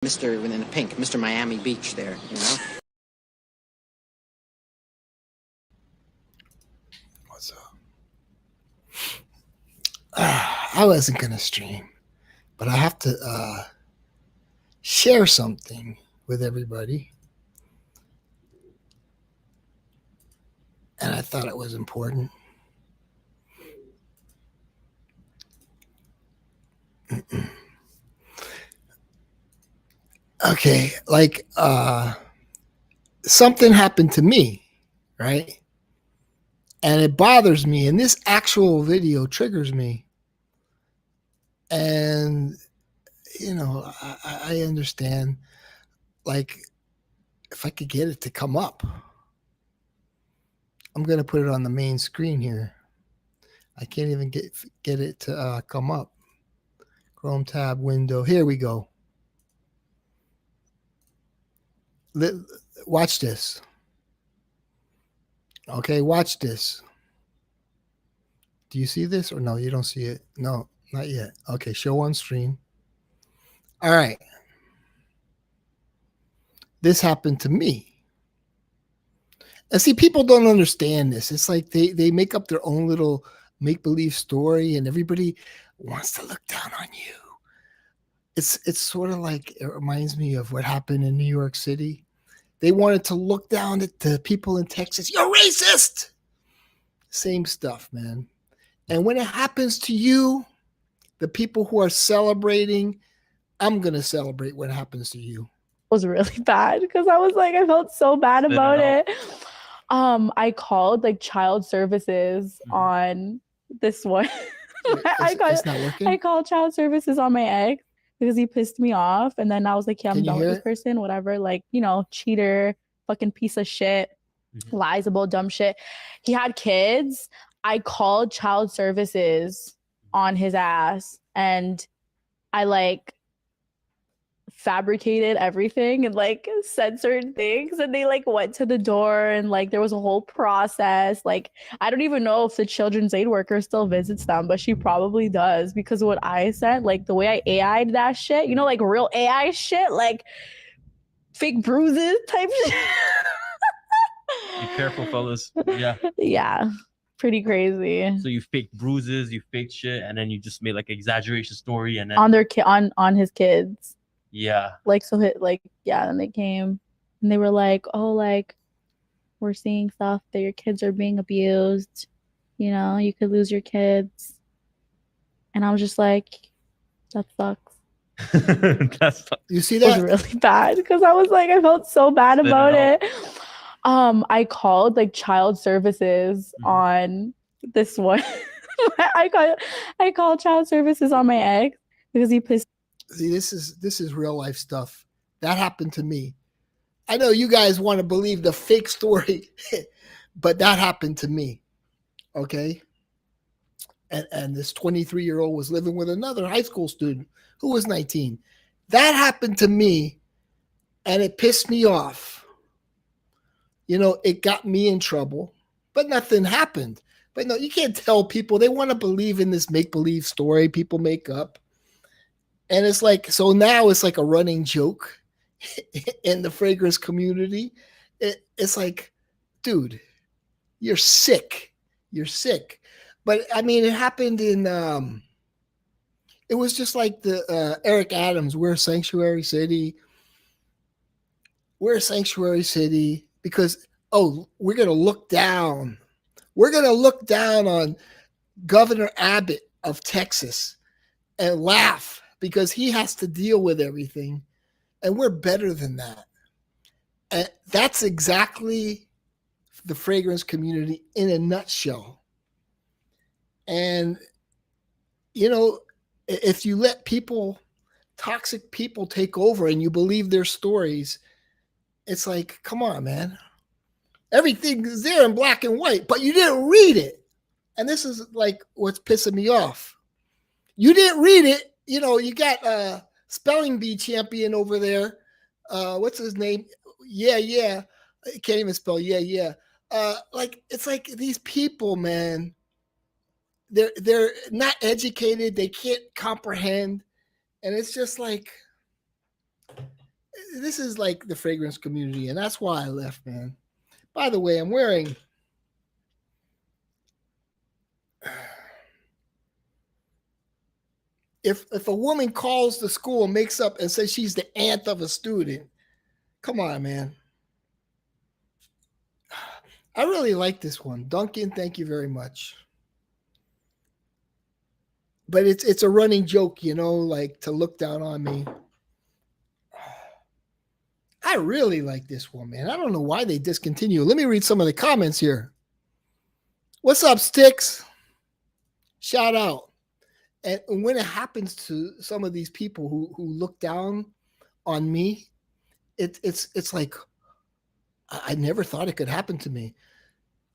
Mr. in the pink, Mr. Miami Beach there, you know? What's up? I wasn't going to stream, but I have to share something with everybody. And I thought it was important. Okay, like something happened to me, right? And it bothers me, and this actual video triggers me. And you know, I understand. Like, if I could get it to come up, I'm gonna put it on the main screen here. I can't even get it to come up. Chrome tab window. Here we go. Watch this. Okay, watch this. Do you see this or no? You don't see it? No, not yet. Okay, show on stream. All right. This happened to me. And see, people don't understand this. It's like they make up their own little make-believe story, and everybody wants to look down on you. It's sort of like, it reminds me of what happened in New York City. They wanted to look down at the people in Texas. You're racist. Same stuff, man. And when it happens to you, the people who are celebrating, I'm going to celebrate what happens to you. It was really bad because I felt so bad about it. I called like child services on this one. It's not working? I called child services on my ex because he pissed me off. And then I was like, yeah, I'm done with this person, whatever. Like, you know, cheater, fucking piece of shit, lies about dumb shit. He had kids. I called child services on his ass and I like fabricated everything and like censored things, and they like went to the door and like there was a whole process. Like, I don't even know if the children's aid worker still visits them, but she probably does, because what I sent, like the way I AI'd that shit, you know, like real AI shit, like fake bruises type shit. Be careful, fellas. Yeah, pretty crazy. So you faked bruises, you faked shit, and then you just made like exaggeration story, and then on their on his kids. Yeah. Like, so and they came and they were like, oh, like, we're seeing stuff that your kids are being abused. You know, you could lose your kids. And I was just like, that sucks. You see that? It was really bad because I felt so bad about it. I called like child services on this one. I called child services on my ex because he pissed. See, this is real life stuff. That happened to me. I know you guys want to believe the fake story, but that happened to me. Okay. And this 23-year-old was living with another high school student who was 19. That happened to me, and it pissed me off. You know, it got me in trouble, but nothing happened. But no, you can't tell people. They want to believe in this make-believe story people make up. And it's like, so now it's like a running joke in the fragrance community. It's like, dude, you're sick. You're sick. But I mean, it happened in, it was just like the Eric Adams, we're a sanctuary city. We're a sanctuary city because, we're going to look down. We're going to look down on Governor Abbott of Texas and laugh because he has to deal with everything. And we're better than that. And that's exactly the fragrance community in a nutshell. And, you know, if you let toxic people take over and you believe their stories, it's like, come on, man. Everything is there in black and white, but you didn't read it. And this is like what's pissing me off. You didn't read it. You know, you got a spelling bee champion over there. What's his name? Yeah. I can't even spell yeah. Like, it's like these people, man, they're not educated. They can't comprehend. And it's just like, this is like the fragrance community, and that's why I left, man. By the way, I'm wearing if a woman calls the school and makes up and says she's the aunt of a student, come on, man. I really like this one. Duncan, thank you very much. But it's a running joke, you know, like to look down on me. I really like this one, man. I don't know why they discontinue. Let me read some of the comments here. What's up, Sticks? Shout out. And when it happens to some of these people who look down on me, it's like I never thought it could happen to me.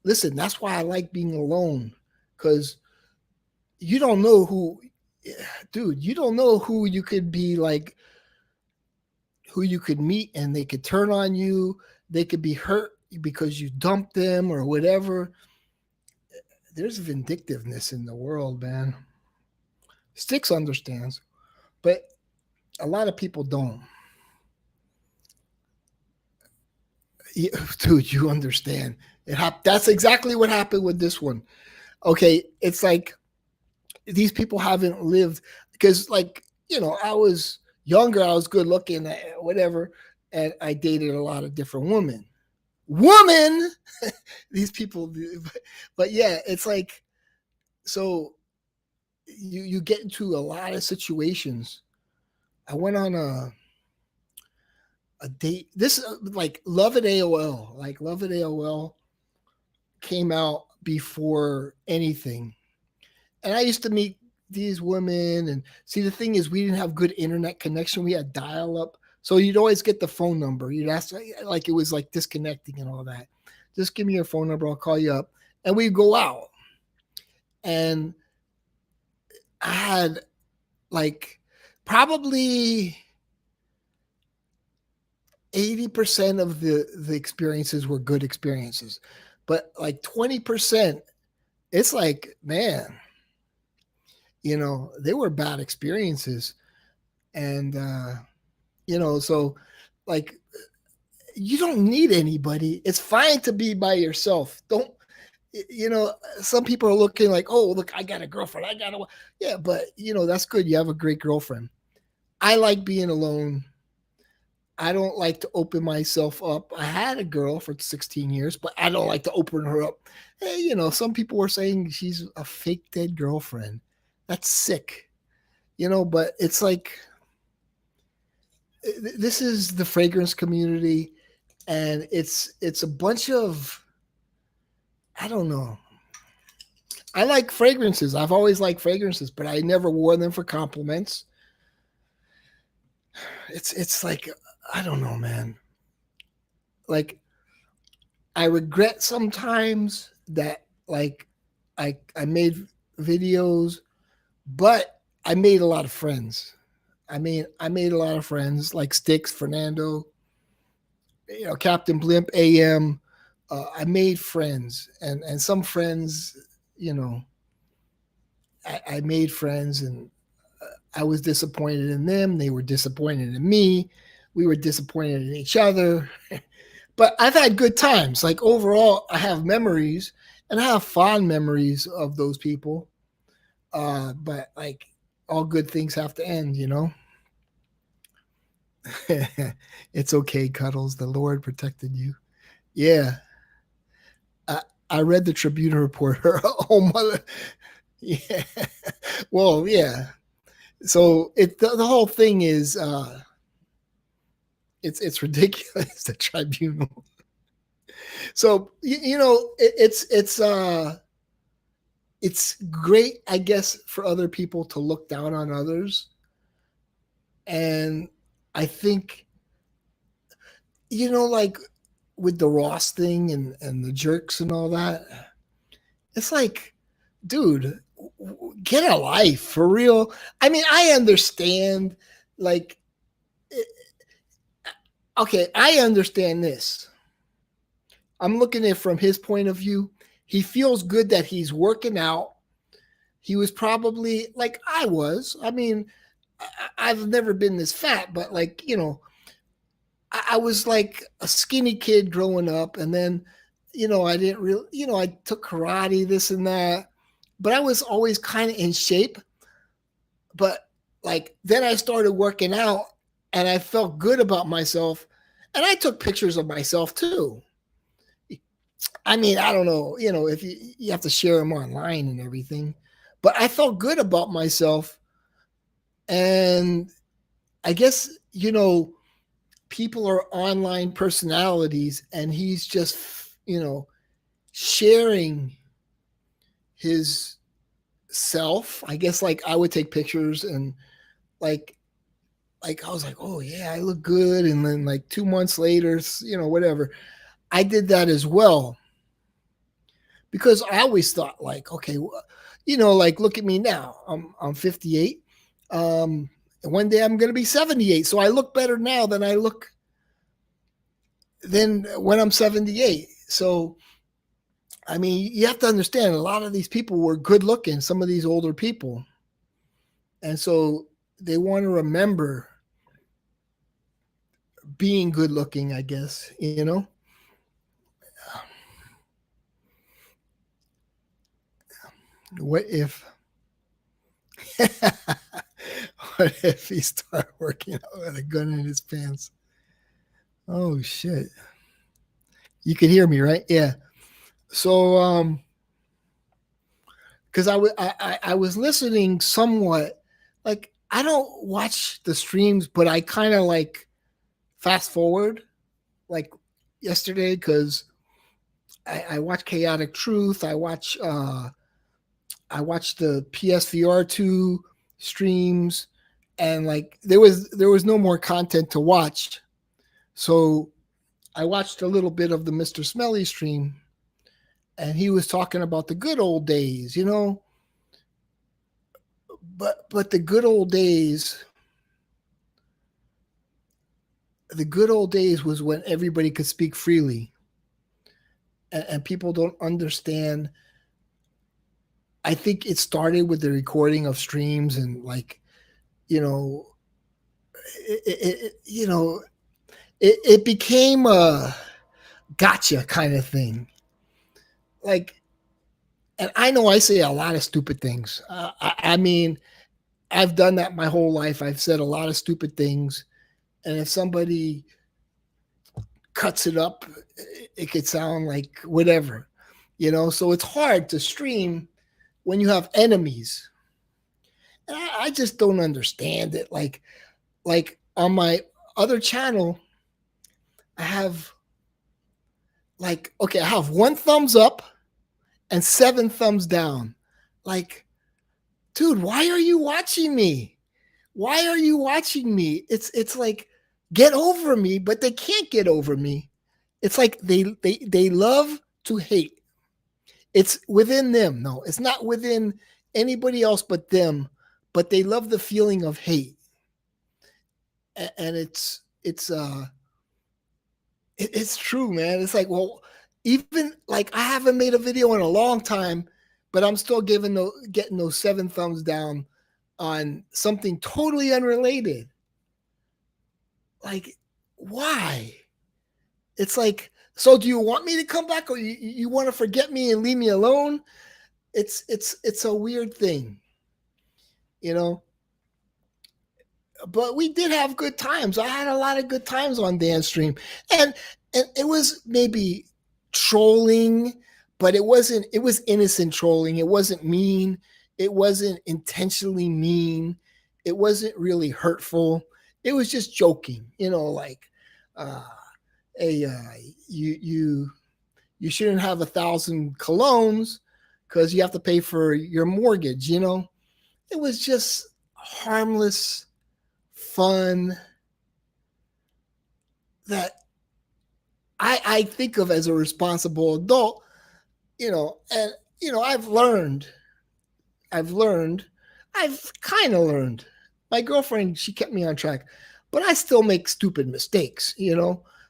Listen, that's why I like being alone, because you don't know who, dude, you don't know who you could be like, who you could meet and they could turn on you. They could be hurt because you dumped them or whatever. There's vindictiveness in the world, man. Sticks understands, but a lot of people don't. Yeah, dude, you understand. That's exactly what happened with this one. Okay, it's like these people haven't lived, because, like, you know, I was younger, I was good looking, whatever, and I dated a lot of different women. These people, but yeah, it's like, so you get into a lot of situations. I went on a date. This like Love at AOL. Like Love at AOL came out before anything. And I used to meet these women, and see, the thing is, we didn't have good internet connection. We had dial up. So you'd always get the phone number. You'd ask, like, it was like disconnecting and all that. Just give me your phone number. I'll call you up. And we'd go out. And I had like probably 80% of the experiences were good experiences, but like 20%, it's like, man, you know, they were bad experiences. And, you know, so like, you don't need anybody. It's fine to be by yourself. Don't, you know, some people are looking like, oh, look, I got a girlfriend. Yeah, but you know, that's good. You have a great girlfriend. I like being alone. I don't like to open myself up. I had a girl for 16 years, but I don't like to open her up. Hey, you know, some people were saying she's a fake dead girlfriend. That's sick, you know, but it's like, this is the fragrance community, and it's a bunch of, I don't know. I like fragrances. I've always liked fragrances, but I never wore them for compliments. It's like, I don't know, man. Like, I regret sometimes that, like, I made videos, but I made a lot of friends. I made a lot of friends, like Sticks, Fernando, you know, Captain Blimp, AM. I made friends, and some friends, you know, I made friends, and I was disappointed in them. They were disappointed in me. We were disappointed in each other. But I've had good times. Like, overall, I have memories, and I have fond memories of those people. But like, all good things have to end, you know? It's okay, Cuddles. The Lord protected you. Yeah. I read the Tribune reporter. Oh, mother. Yeah. Well, yeah. So the whole thing is, it's ridiculous, the Tribunal. So you know, it's great, I guess, for other people to look down on others. And I think, you know, like with the Ross thing and the jerks and all that, it's like, dude, get a life for real. I mean, I understand, like, okay, I understand this. I'm looking at it from his point of view. He feels good that he's working out. He was probably like I was. I mean, I've never been this fat, but like, you know, I was like a skinny kid growing up, and then, I didn't really, I took karate, this and that, but I was always kind of in shape. But like then I started working out, and I felt good about myself, and I took pictures of myself too. I mean, I don't know, if you have to share them online and everything, but I felt good about myself, and I guess people are online personalities, and he's just sharing his self. I guess like I would take pictures, and like I was like, oh yeah, I look good, and then like 2 months later, whatever, I did that as well, because I always thought like, okay, like look at me now, I'm 58, and one day I'm going to be 78, so I look better now than I look than when I'm 78. So I mean, you have to understand, a lot of these people were good looking, some of these older people. And so they want to remember being good looking, I guess, What if what if he started working out with a gun in his pants? Oh shit. You could hear me, right? Yeah. So because I was listening somewhat, like I don't watch the streams, but I kind of like fast forward, like yesterday, because I watch Chaotic Truth, I watched the PSVR2 streams, and like there was no more content to watch, so I watched a little bit of the Mr. Smelly stream, and he was talking about the good old days, but the good old days was when everybody could speak freely, and people don't understand. I think it started with the recording of streams, and like, you know, it became a gotcha kind of thing. Like, and I know I say a lot of stupid things. I mean, I've done that my whole life. I've said a lot of stupid things, and if somebody cuts it up, it could sound like whatever, So it's hard to stream when you have enemies. And I just don't understand it. Like on my other channel, I have I have 1 thumbs up and 7 thumbs down. Like, dude, why are you watching me? Why are you watching me? It's like, get over me, but they can't get over me. It's like they love to hate. It's within them. No, it's not within anybody else but them, but they love the feeling of hate. And it's true, man. It's like, well, even like I haven't made a video in a long time, but I'm still getting those 7 thumbs down on something totally unrelated. Like, why? It's like, so do you want me to come back, or you want to forget me and leave me alone? It's a weird thing, you know. But we did have good times. I had a lot of good times on Dan's stream, and it was maybe trolling, but it wasn't. It was innocent trolling. It wasn't mean. It wasn't intentionally mean. It wasn't really hurtful. It was just joking, like, uh, hey, you shouldn't have 1,000 colognes because you have to pay for your mortgage. It was just harmless fun that I think of as a responsible adult, and I've kind of learned. My girlfriend, she kept me on track, but I still make stupid mistakes,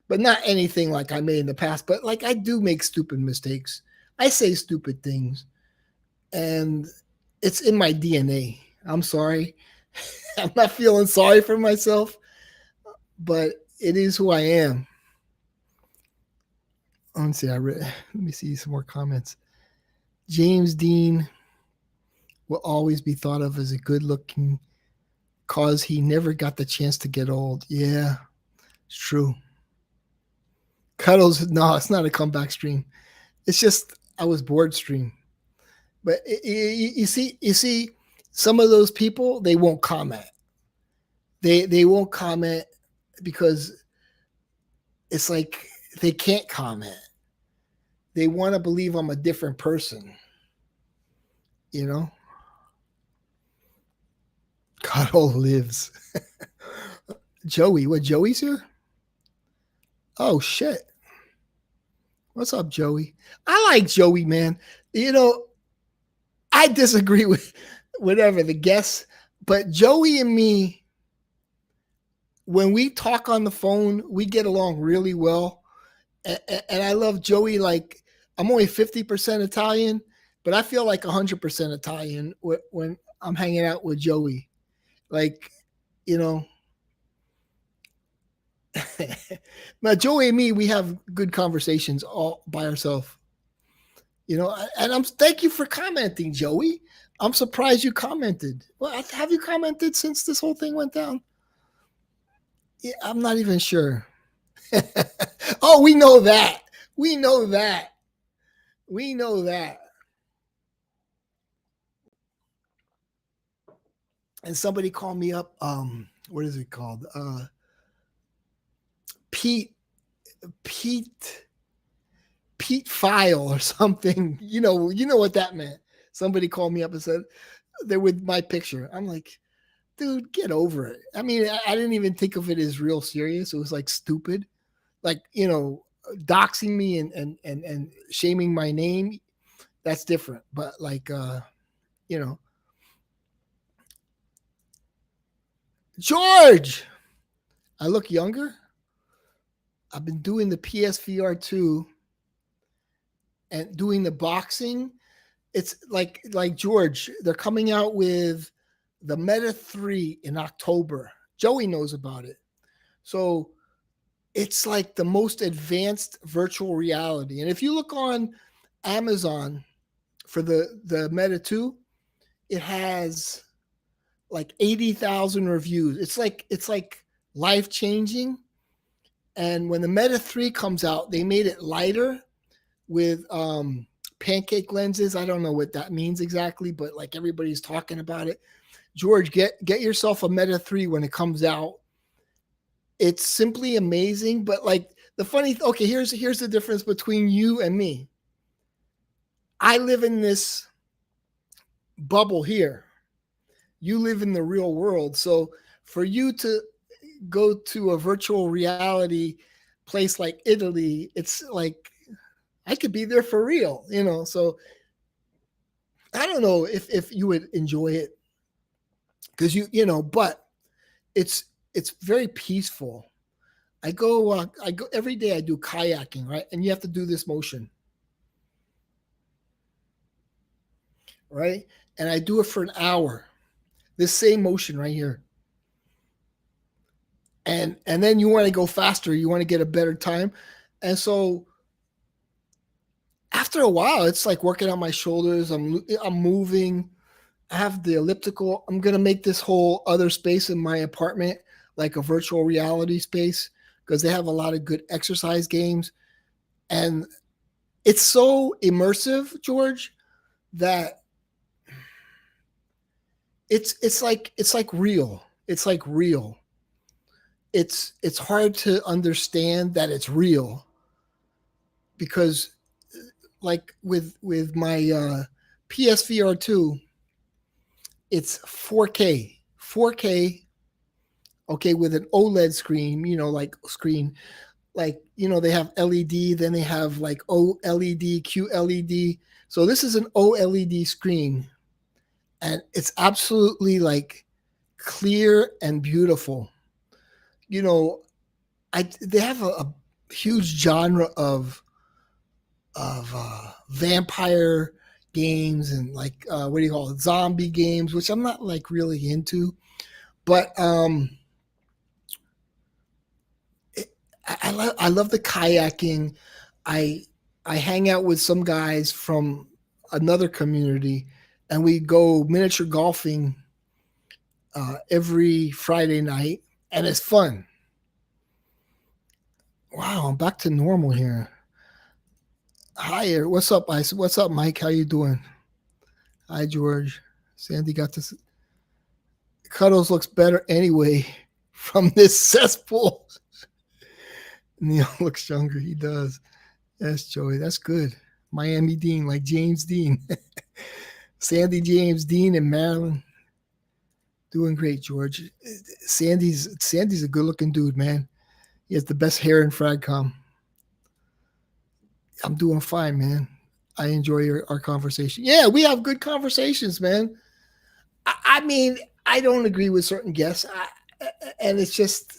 but not anything like I made in the past, but like I do make stupid mistakes. I say stupid things, and it's in my DNA. I'm sorry. I'm not feeling sorry for myself, but It is who I am. Let's see. Let me see some more comments. James Dean will always be thought of as a good-looking cause he never got the chance to get old. Yeah, it's true. Cuddles, no, it's not a comeback stream. It's just I was bored stream. But you see, some of those people, they won't comment. They won't comment because it's like they can't comment. They want to believe I'm a different person. You know? Cuddle lives. Joey, what, Joey's here? Oh, shit. What's up, Joey? I like Joey, man. You know, I disagree with whatever the guests, but Joey and me, when we talk on the phone, we get along really well. And I love Joey. Like, I'm only 50% Italian, but I feel like 100% Italian when I'm hanging out with Joey. Like, you know, now Joey and me, we have good conversations all by ourselves. You know, and thank you for commenting, Joey. I'm surprised you commented. Well, have you commented since this whole thing went down? Yeah, I'm not even sure. Oh, we know that. We know that. We know that. And somebody called me up. What is it called? Pete File or something. You know what that meant. Somebody called me up and said they're with my picture. I'm like, dude, get over it. I mean, I didn't even think of it as real serious. It was like stupid. Like, you know, doxing me and shaming my name. That's different. But like, you know, George, I look younger. I've been doing the PSVR 2 and doing the boxing. It's like George, they're coming out with the Meta 3 in October. Joey knows about it. So it's like the most advanced virtual reality. And if you look on Amazon for the Meta 2, it has like 80,000 reviews. It's like life-changing. And when the Meta 3 comes out, they made it lighter with pancake lenses. I don't know what that means exactly, but like everybody's talking about it. George, get yourself a Meta 3 when it comes out. It's simply amazing. But like the funny, okay, here's the difference between you and me. I live in this bubble here. You live in the real world. So for you to go to a virtual reality place like Italy, it's like I could be there for real, you know. So I don't know if you would enjoy it because you know, but it's very peaceful. I go every day. I do kayaking, right? And you have to do this motion, right? And I do it for an hour. This same motion right here. And then you want to go faster. You want to get a better time. And so after a while, it's like working on my shoulders. I'm moving. I have the elliptical. I'm going to make this whole other space in my apartment like a virtual reality space because they have a lot of good exercise games. And it's so immersive, George, that it's like real. It's like real. It's hard to understand that it's real because like with my PSVR 2, it's 4K, okay, with an OLED screen, you know, like you know, they have LED, then they have like OLED, QLED. So this is an OLED screen, and it's absolutely like clear and beautiful. You know, they have a huge genre of vampire games and like what do you call it, zombie games, which I'm not like really into, but I love the kayaking. I I hang out with some guys from another community, and we go miniature golfing every Friday night, and it's fun. Wow, I'm back to normal here. Hi, what's up, Ice? What's up, Mike? How you doing? Hi, George. Sandy got this. Cuddles looks better anyway from this cesspool. Neil looks younger. He does. Yes, Joey. That's good. Miami Dean, like James Dean. Sandy, James Dean, and Marilyn. Doing great, George. Sandy's a good looking dude, man. He has the best hair in Fragcom. I'm doing fine, man. I enjoy our conversation. Yeah, we have good conversations, man. I mean, I don't agree with certain guests, and it's just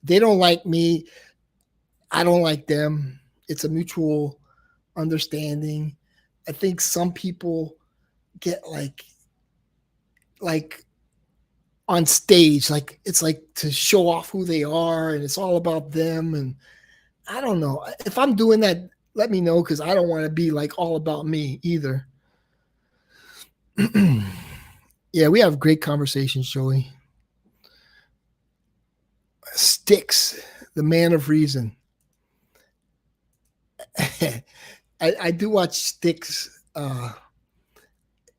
they don't like me. I don't like them. It's a mutual understanding. I think some people get like on stage, like it's like to show off who they are, and it's all about them. And I don't know if I'm doing that. Let me know, because I don't want to be like all about me either. Yeah, we have great conversations, Joey. Sticks, the man of reason. I do watch Sticks.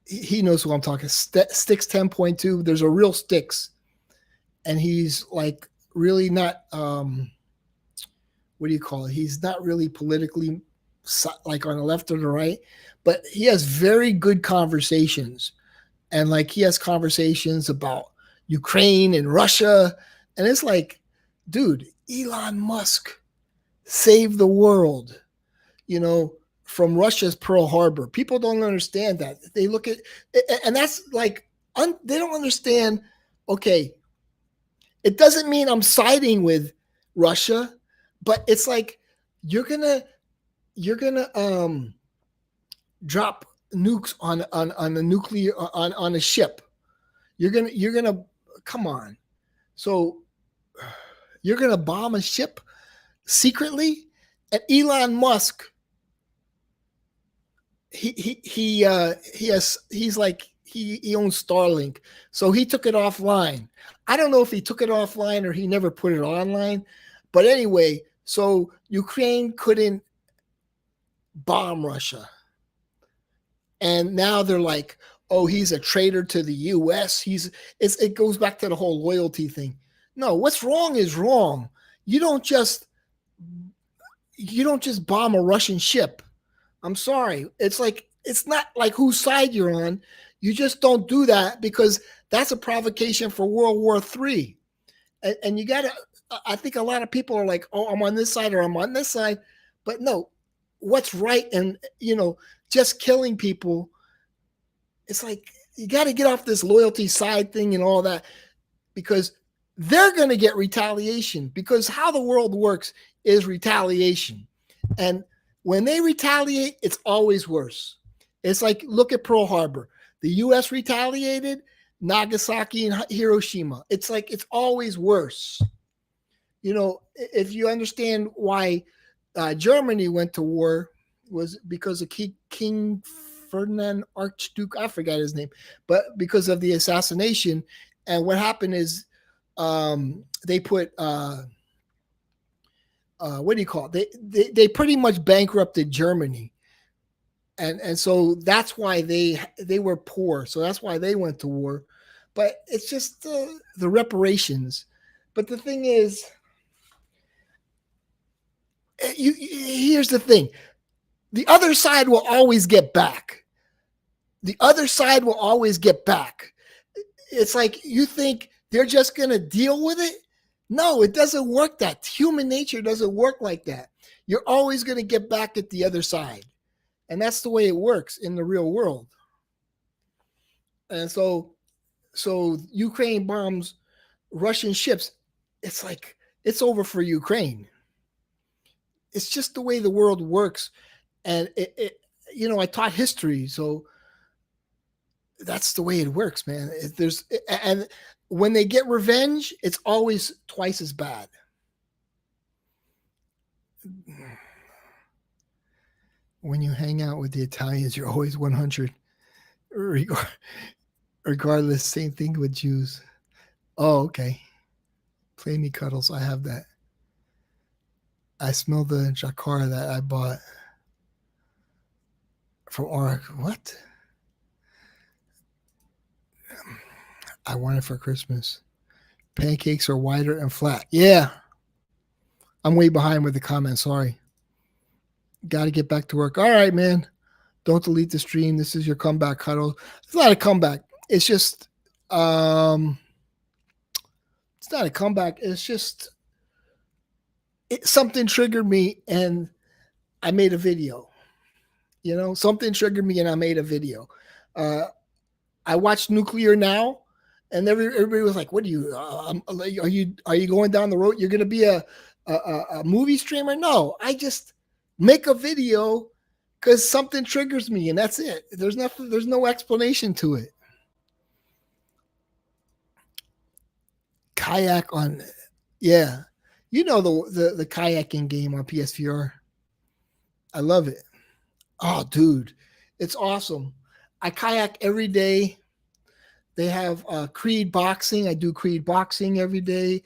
He knows who I'm talking. Sticks 10.2. There's a real Sticks, and he's like really not. What do you call it? He's not really politically like on the left or the right, but he has very good conversations, and like he has conversations about Ukraine and Russia, and it's like, dude, Elon Musk saved the world, from Russia's Pearl Harbor. People don't understand that. They look at, and that's like, they don't understand. Okay, it doesn't mean I'm siding with Russia, but it's like you're gonna drop nukes on a nuclear on a ship. You're gonna come on. So you're gonna bomb a ship secretly, and Elon Musk. He owns Starlink, so he took it offline. I don't know if he took it offline or he never put it online, but anyway, so Ukraine couldn't bomb Russia, and now they're like, oh, he's a traitor to the U.S. It goes back to the whole loyalty thing. No, what's wrong is wrong. You don't just bomb a Russian ship. I'm sorry. It's like, it's not like whose side you're on. You just don't do that, because that's a provocation for World War III. And you got to, I think a lot of people are like, oh, I'm on this side or I'm on this side. But no, what's right, and, just killing people. It's like, you got to get off this loyalty side thing and all that, because they're going to get retaliation, because how the world works is retaliation. And when they retaliate, it's always worse. It's like, look at Pearl Harbor. The U.S. retaliated, Nagasaki and Hiroshima. It's like, it's always worse. If you understand why Germany went to war, was because of King Ferdinand Archduke, I forgot his name, but because of the assassination. And what happened is they put what do you call it? They pretty much bankrupted Germany, and so that's why they were poor. So that's why they went to war. But it's just the reparations. But the thing is, here's the thing: the other side will always get back. The other side will always get back. It's like, you think they're just going to deal with it? No, it doesn't work that. Human nature doesn't work like that. You're always going to get back at the other side. And that's the way it works in the real world. And so Ukraine bombs Russian ships. It's like, it's over for Ukraine. It's just the way the world works. And I taught history, so that's the way it works, man. And when they get revenge, it's always twice as bad. When you hang out with the Italians, you're always 100. Regardless, same thing with Jews. Oh, okay. Play me Cuddles. I have that. I smell the jacquard that I bought from Auric. What? I want it for Christmas. Pancakes are wider and flat. Yeah. I'm way behind with the comments. Sorry. Got to get back to work. All right, man. Don't delete the stream. This is your comeback, Cuddle. It's not a comeback. It's just, it's not a comeback. It's just, something triggered me and I made a video. You know, something triggered me and I made a video. I watched Nuclear Now, and everybody was like, "What are you? Are you going down the road? You're going to be a movie streamer?" No, I just make a video because something triggers me, and that's it. There's nothing. There's no explanation to it. Kayak on, yeah, you know the kayaking game on PSVR. I love it. Oh, dude, it's awesome. I kayak every day. They have Creed boxing. I do Creed boxing every day.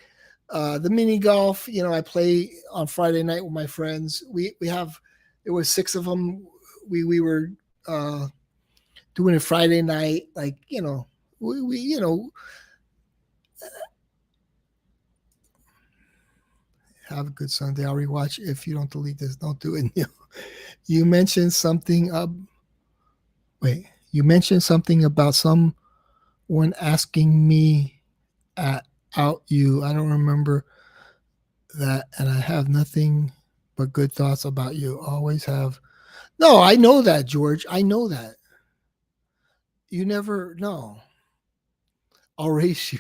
The mini golf, you know, I play on Friday night with my friends. We have, it was 6 of them. We were doing it Friday night. Like, you know, we you know, have a good Sunday. I'll rewatch. If you don't delete this, don't do it. You mentioned something. You mentioned something about someone asking me out you. I don't remember that, and I have nothing but good thoughts about you. Always have. No, I know that, George. I know that. You never know. I'll race you.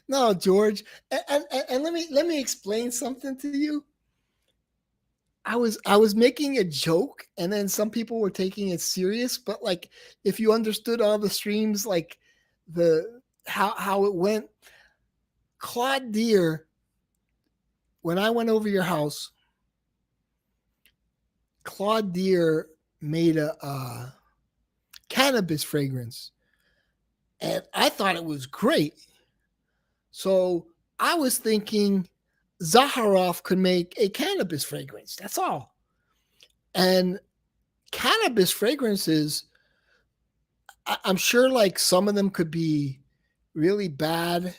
No, George. And let me explain something to you. I was making a joke, and then some people were taking it serious. But like, if you understood all the streams, like how it went, Claude Deer. When I went over your house, Claude Deer made a cannabis fragrance, and I thought it was great. So I was thinking Zaharoff could make a cannabis fragrance. That's all. And cannabis fragrances, I'm sure like some of them could be really bad,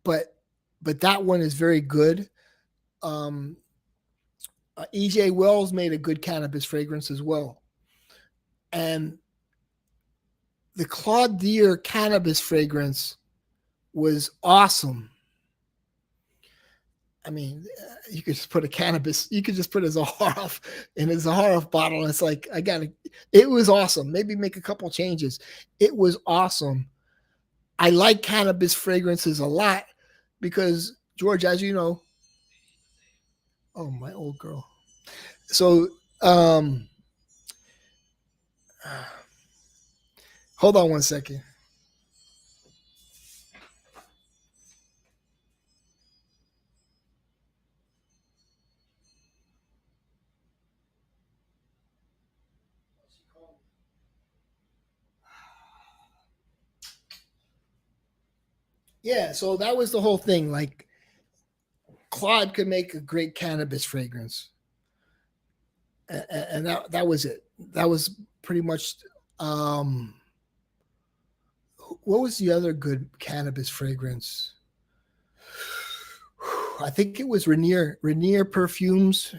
but that one is very good. EJ Wells made a good cannabis fragrance as well. And the Claude Deer cannabis fragrance was awesome. I mean, you could just put you could just put a Zaharoff in a Zaharoff bottle. And it's like, it was awesome. Maybe make a couple changes. It was awesome. I like cannabis fragrances a lot because, George, as you know, oh, my old girl. So, hold on one second. Yeah, so that was the whole thing. Like, Claude could make a great cannabis fragrance, and that was it. That was pretty much. What was the other good cannabis fragrance? I think it was Rainier perfumes.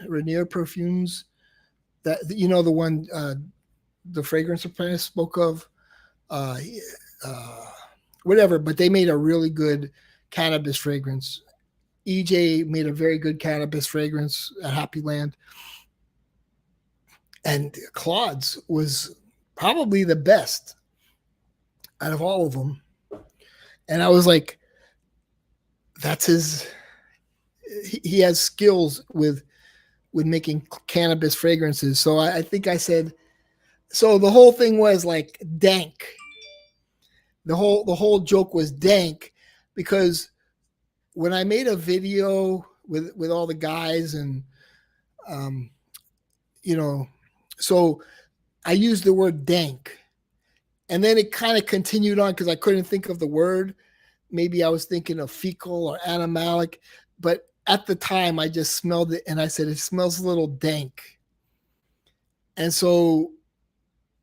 That, you know, the one the fragrance apprentice spoke of. Whatever, but they made a really good cannabis fragrance. EJ made a very good cannabis fragrance at Happy Land. And Claude's was probably the best out of all of them. And I was like, that's he has skills with making cannabis fragrances. So I think I said, so the whole thing was like dank. The whole joke was dank because when I made a video with all the guys and, you know, So I used the word dank. And then it kind of continued on because I couldn't think of the word. Maybe I was thinking of fecal or animalic, but at the time I just smelled it and I said, it smells a little dank. And so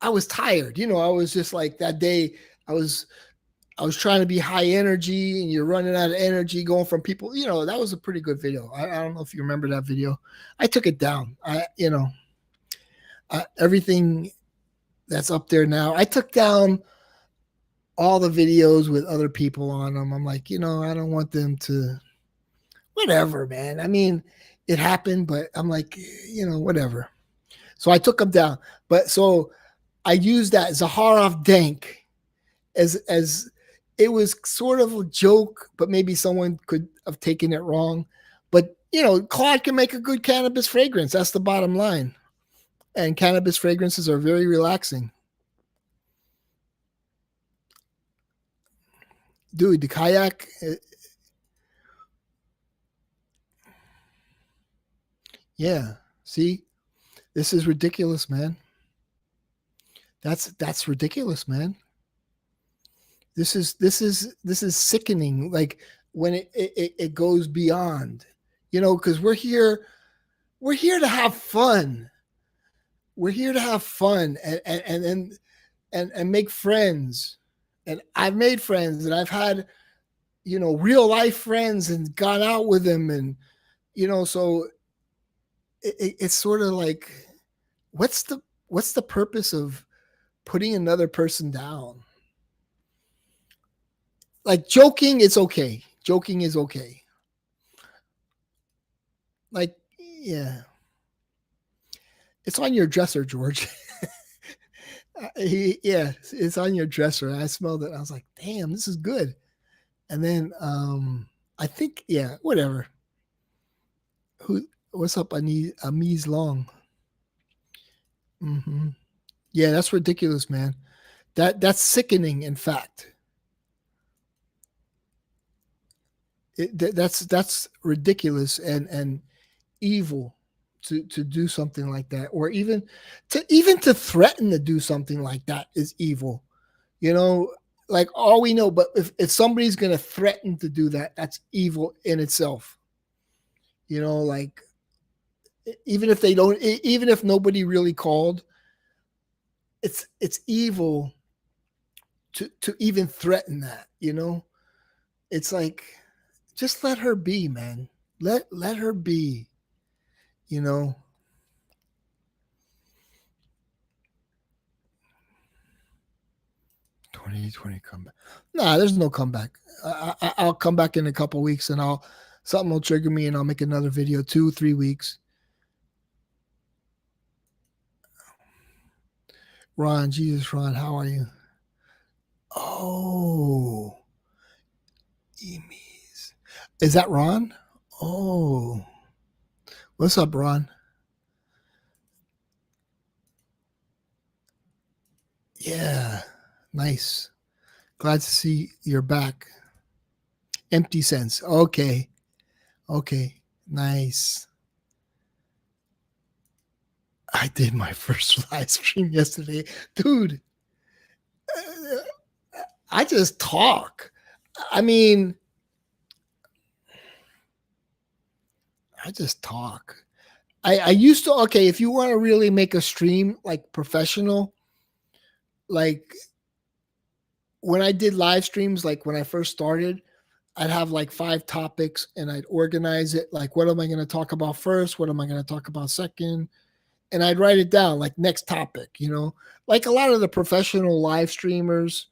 I was tired. I was just like that day, I was trying to be high energy and you're running out of energy going from people, that was a pretty good video. I don't know if you remember that video. I took it down. Everything that's up there now, I took down all the videos with other people on them. I'm like, I don't want them to, whatever, man. I mean, it happened, but I'm like, whatever. So I took them down. But so I used that Zaharov Dank as it was sort of a joke, but maybe someone could have taken it wrong. But Claude can make a good cannabis fragrance. That's the bottom line. And cannabis fragrances are very relaxing. Dude, the kayak. Yeah. See, this is ridiculous, man. That's ridiculous, man. This is sickening. Like when it goes beyond, because we're here to have fun. We're here to have fun and make friends. And I've made friends and I've had, real life friends and gone out with them. And, so it's sort of like, what's the purpose of putting another person down? Like joking, it's okay. Joking is okay. Like, yeah. It's on your dresser, George. It's on your dresser. I smelled it. I was like, damn, this is good. And then I think, whatever. What's up, Amise Long? Mm-hmm. Yeah, that's ridiculous, man. That's sickening, in fact. That's ridiculous and evil to do something like that, or even to threaten to do something like that is evil. Like all we know, but if somebody's going to threaten to do that, that's evil in itself. Like even if nobody really called, it's evil to even threaten that. It's like, just let her be, man. Let her be. 2020 comeback. Nah, there's no comeback. I'll come back in a couple weeks and something will trigger me and I'll make another video. 2-3 weeks. Ron, Jesus, Ron, how are you? Oh, Emies. Is that Ron? Oh, what's up, Ron? Yeah, nice. Glad to see you're back. Empty sense. Okay, nice. I did my first live stream yesterday, dude. I just talk. I mean, I just talk. I used to, okay, if you want to really make a stream like professional, like when I did live streams, like when I first started, I'd have like 5 topics and I'd organize it. Like, what am I going to talk about first? What am I going to talk about second? And I'd write it down, like next topic, like a lot of the professional live streamers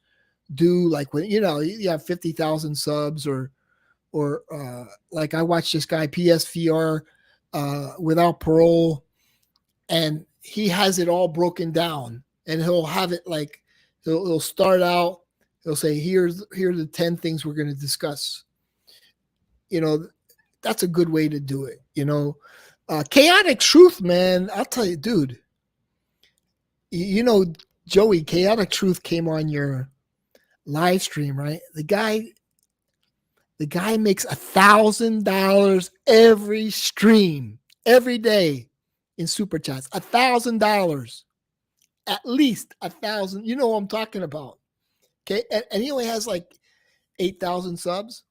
do, like when, you have 50,000 subs or like I watched this guy PSVR without parole, and he has it all broken down, and he'll have it like he'll start out, he'll say, here are the 10 things we're going to discuss. That's a good way to do it. Chaotic Truth, man, I'll tell you, dude, Joey, Chaotic Truth came on your live stream, right? The guy makes $1,000 every stream, every day. in super chats. $1,000. At least 1,000. You know what I'm talking about. Okay. And he only has like 8,000 subs.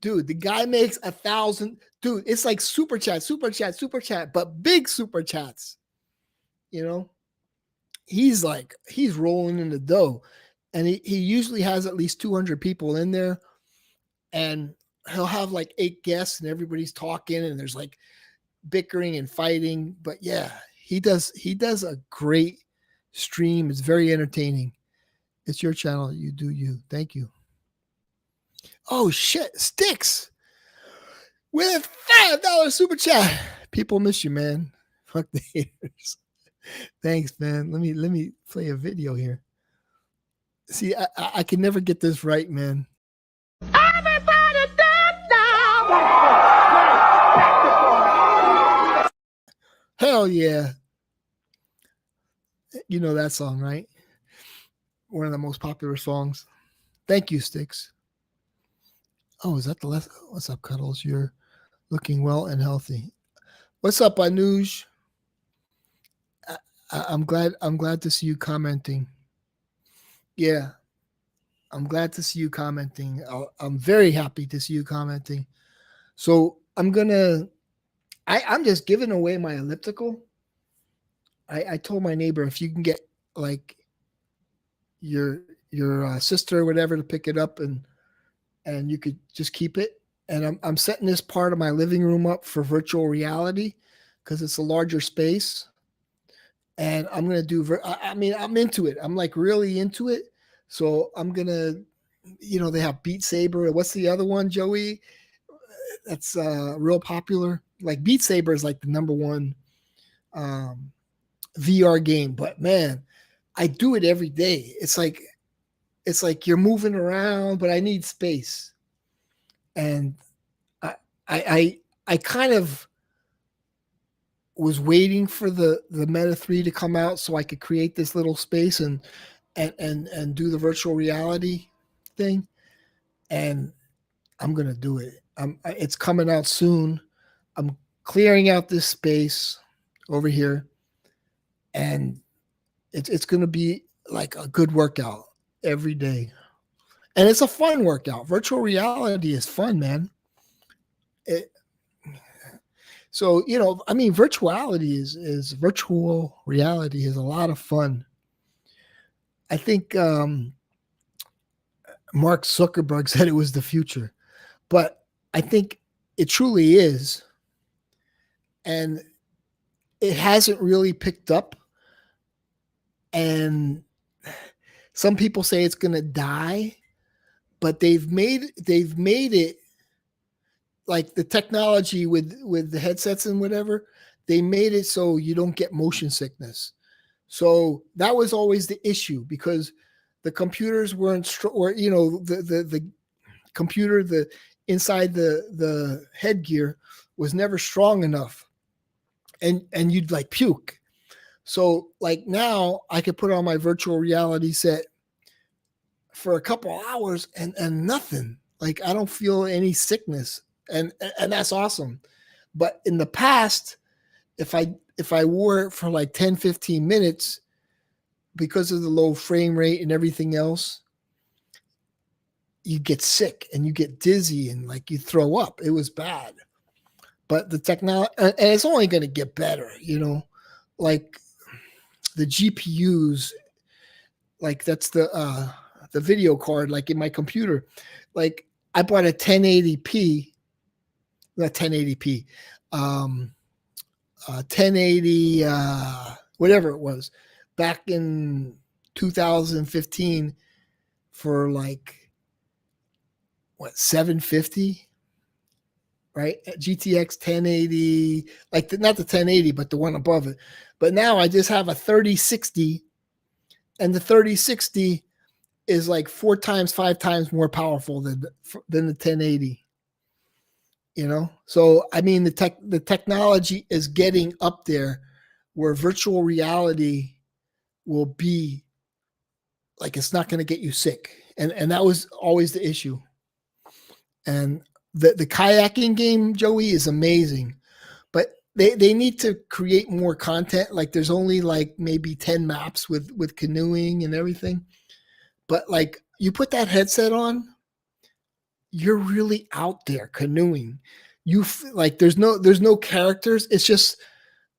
Dude, the guy makes 1,000. Dude, it's like super chat, but big super chats. You know, he's rolling in the dough. And he usually has at least 200 people in there. And he'll have like 8 guests and everybody's talking and there's like bickering and fighting. But yeah, he does a great stream. It's very entertaining. It's your channel. You do you. Thank you. Oh shit, Sticks with a $5 super chat. People miss you, man. Fuck the haters. Thanks, man. Let me play a video here. See, I can never get this right, man. Everybody down now. Hell yeah. You know that song, right? One of the most popular songs. Thank you, Sticks. Oh, is that the last? What's up, Cuddles? You're looking well and healthy. What's up, Anuj? I'm glad to see you commenting. Yeah, I'm glad to see you commenting. I'm very happy to see you commenting. So I'm just giving away my elliptical. I told my neighbor if you can get like your sister or whatever to pick it up and you could just keep it. And I'm setting this part of my living room up for virtual reality because it's a larger space. And I'm going to do, I'm into it. I'm like really into it. So I'm going to, they have Beat Saber. What's the other one, Joey? That's real popular. Like Beat Saber is like the number one VR game. But man, I do it every day. It's like you're moving around, but I need space. And I kind of was waiting for the Meta 3 to come out so I could create this little space and do the virtual reality thing. And I'm going to do it. It's coming out soon. I'm clearing out this space over here and it's going to be like a good workout every day. And it's a fun workout. Virtual reality is fun, man. So, virtuality is virtual reality is a lot of fun. I think Mark Zuckerberg said it was the future, but I think it truly is. And it hasn't really picked up. And some people say it's going to die, but they've made it like the technology with the headsets and whatever, they made it so you don't get motion sickness. So that was always the issue because the computers weren't, the computer, the inside the headgear was never strong enough and you'd like puke. So like now I could put on my virtual reality set for a couple hours and nothing. Like I don't feel any sickness. And that's awesome. But in the past, if I wore it for like 10, 15 minutes, because of the low frame rate and everything else, you get sick and you get dizzy and like you throw up. It was bad. But the technology, and it's only going to get better, like the GPUs, like that's the video card, like in my computer, like I bought a 1080p, not 1080p, 1080, whatever it was, back in 2015 for like, what, 750, right? GTX 1080, like not the 1080, but the one above it. But now I just have a 3060, and the 3060 is like 4 times, 5 times more powerful than the 1080. So I mean the technology is getting up there where virtual reality will be like it's not going to get you sick, and that was always the issue. And the kayaking game, Joey, is amazing, but they need to create more content. Like there's only like maybe 10 maps with canoeing and everything. But like you put that headset on, you're really out there canoeing. Like there's no characters. It's just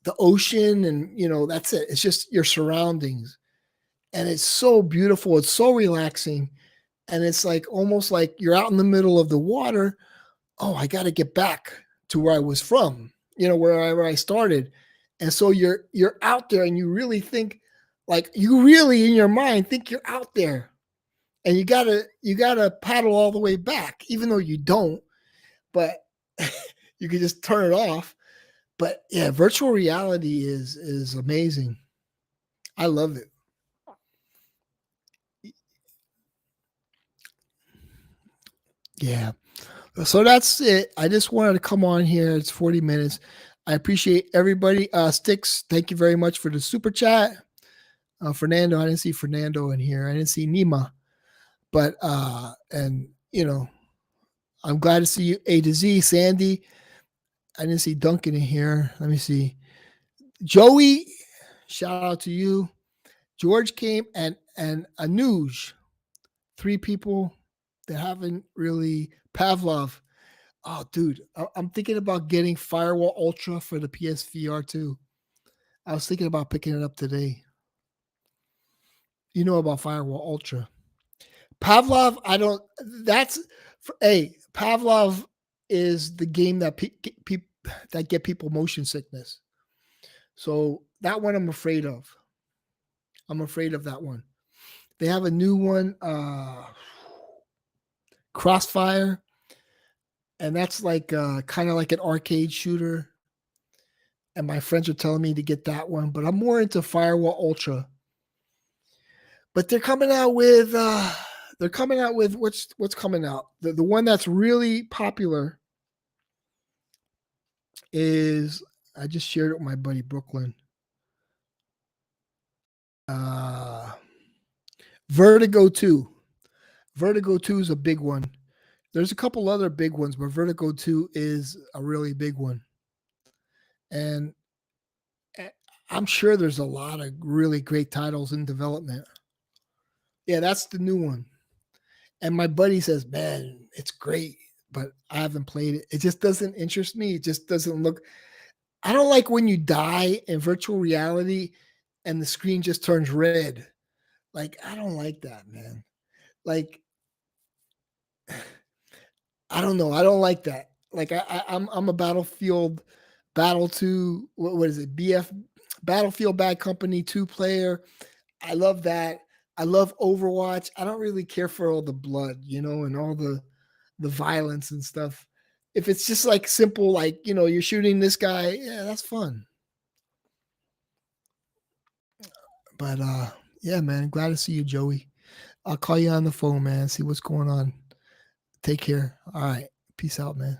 the ocean and that's it. It's just your surroundings. And it's so beautiful. It's so relaxing. And it's like almost like you're out in the middle of the water. Oh, I got to get back to where I was from, where I started. And so you're out there and you really think like you really in your mind think you're out there. And you gotta paddle all the way back, even though you don't, but you can just turn it off. But yeah, virtual reality is amazing. I love it. Yeah. So that's it. I just wanted to come on here. It's 40 minutes. I appreciate everybody. Sticks, thank you very much for the super chat. Fernando, I didn't see Fernando in here. I didn't see Nima. But and I'm glad to see you, A to Z, Sandy. I didn't see Duncan in here. Let me see. Joey, shout out to you. George came and Anuj. 3 people that haven't really. Pavlov. Oh, dude, I'm thinking about getting Firewall Ultra for the PSVR too. I was thinking about picking it up today. You know about Firewall Ultra. Pavlov, I don't. That's Pavlov is the game that that get people motion sickness. So that one I'm afraid of. I'm afraid of that one. They have a new one, Crossfire, and that's like kind of like an arcade shooter. And my friends are telling me to get that one, but I'm more into Firewall Ultra. But they're coming out with what's coming out. The one that's really popular is I just shared it with my buddy Brooklyn. Vertigo 2. Vertigo 2 is a big one. There's a couple other big ones, but Vertigo 2 is a really big one. And I'm sure there's a lot of really great titles in development. Yeah, that's the new one. And my buddy says, man, it's great, but I haven't played it. It just doesn't interest me. It just doesn't look. I don't like when you die in virtual reality and the screen just turns red. Like, I don't like that, man. Like, I don't know. I don't like that. Like, I'm a Battlefield Battle 2. What is it? Battlefield Bad Company 2 player. I love that. I love Overwatch. I don't really care for all the blood, and all the violence and stuff. If it's just like simple, like, you're shooting this guy, yeah, that's fun. But yeah, man, glad to see you, Joey. I'll call you on the phone, man, see what's going on. Take care. All right. Peace out, man.